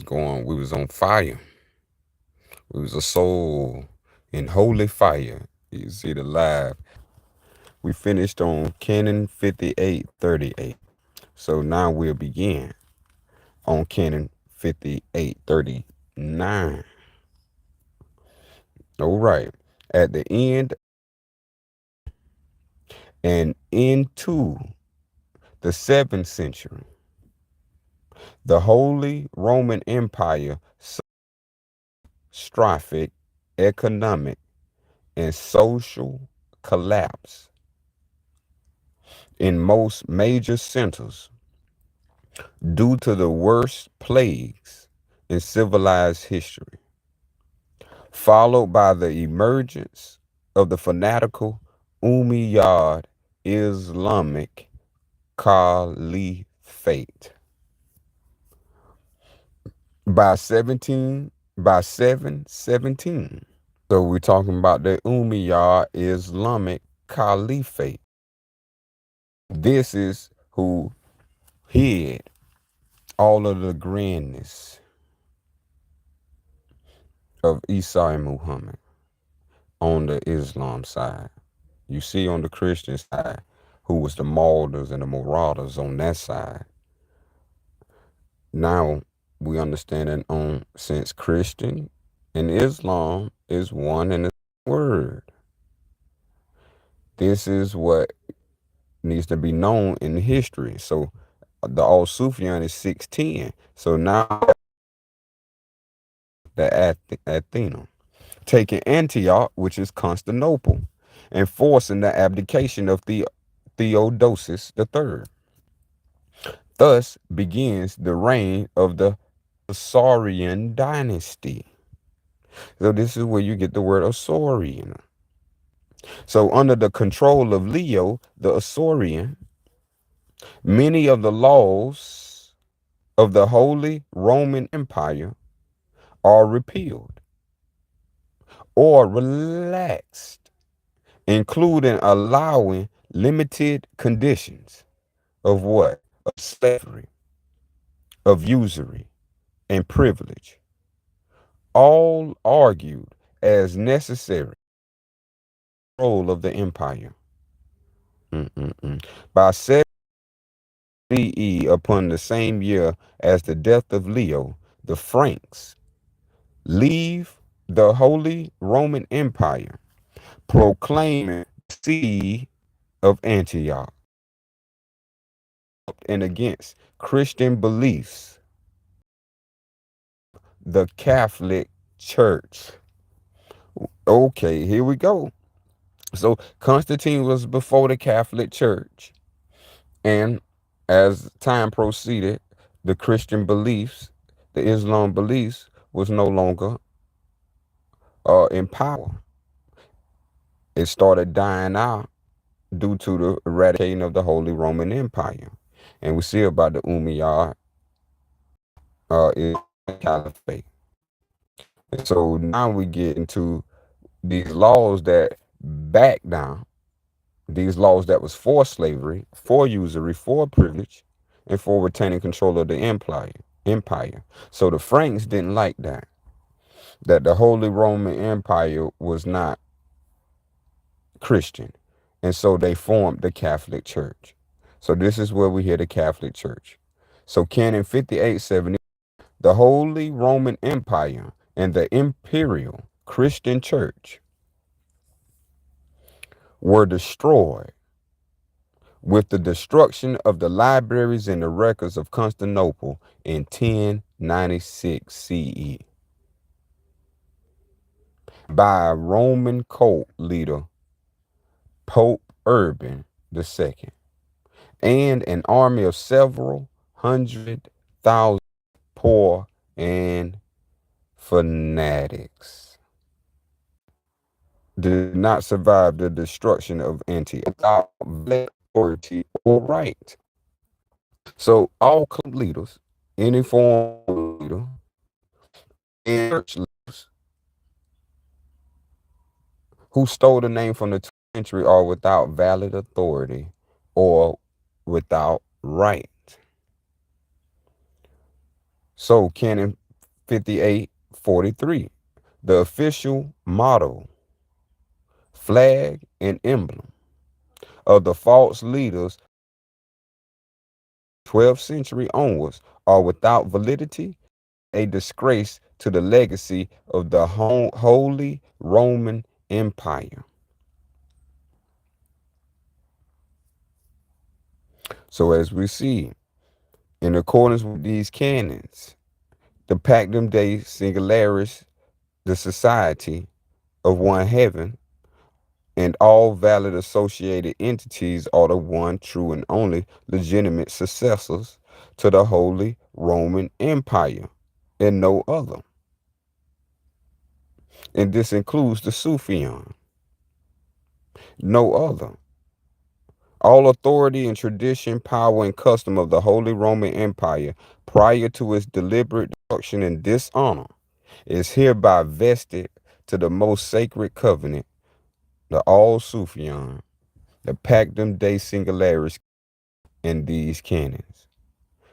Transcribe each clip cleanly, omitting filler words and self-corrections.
we was on fire. We was a soul in holy fire. You see the live. We finished on Canon 5838. So now we'll begin on Canon 5839. All right. At the end and into the 7th century, the Holy Roman Empire catastrophic economic and social collapse in most major centers due to the worst plagues in civilized history, followed by the emergence of the fanatical Umayyad Islamic Caliphate. By 717. So we're talking about the Umayyad Islamic Caliphate. This is who hid all of the grandness of Isa and Muhammad on the Islam side. You see on the Christian side, who was the Marders and the Marauders on that side. Now we understand it on since Christian and Islam is one and the same word. This is what needs to be known in history. So the Al Sufyan is 610. So now the Athena, taking Antioch, which is Constantinople, and forcing the abdication of Theodosius III. Thus begins the reign of the Isaurian dynasty. So this is where you get the word Isaurian. So under the control of Leo, the Isaurian, many of the laws of the Holy Roman Empire are repealed or relaxed, including allowing limited conditions of what? Of slavery, of usury, and privilege, all argued as necessary control of the empire. By 7 CE, upon the same year as the death of Leo, the Franks leave the Holy Roman Empire, proclaiming the see of Antioch and against Christian beliefs, the Catholic Church. Okay, here we go. So Constantine was before the Catholic Church. And as time proceeded, the Christian beliefs, the Islam beliefs, was no longer in power. It started dying out due to the eradication of the Holy Roman Empire. And we see about the Umayyad Caliphate. And so now we get into these laws that back down, these laws that was for slavery, for usury, for privilege, and for retaining control of the empire. So the Franks didn't like that the Holy Roman Empire was not Christian. And so they formed the Catholic Church. So this is where we hear the Catholic Church. So Canon 5870, the Holy Roman Empire and the Imperial Christian Church were destroyed with the destruction of the libraries and the records of Constantinople in 1096 CE by a Roman cult leader, Pope Urban II, and an army of several 100,000 poor and fanatics. Did not survive the destruction of Antioch without authority or right. So all cult leaders, any form of leader, and church leaders who stole the name from the 20th century are without valid authority or without right. So Canon 5843. The official motto, flag, and emblem of the false leaders 12th century onwards are without validity, a disgrace to the legacy of the Holy Roman Empire. So as we see, in accordance with these canons, the Pactum Dei Singularis, the society of one heaven, and all valid associated entities are the one true and only legitimate successors to the Holy Roman Empire, and no other. And this includes the Sufyan, no other. All authority and tradition, power, and custom of the Holy Roman Empire prior to its deliberate destruction and dishonor is hereby vested to the most sacred covenant, the All Sufyan, the Pactum Dei Singularis, and these canons.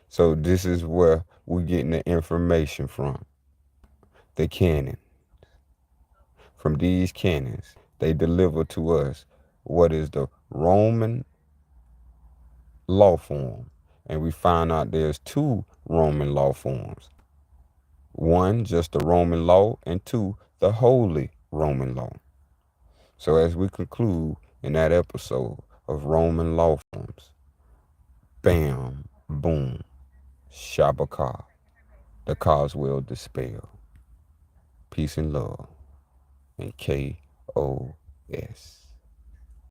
So this is where we're getting the information from, the canon. From these canons, they deliver to us what is the Roman law form. And we find out there's two Roman law forms. One, just the Roman law, and two, the Holy Roman law. So as we conclude in that episode of Roman law forms, bam, boom, Shabaka, the cause will dispel. Peace and love, and KOS.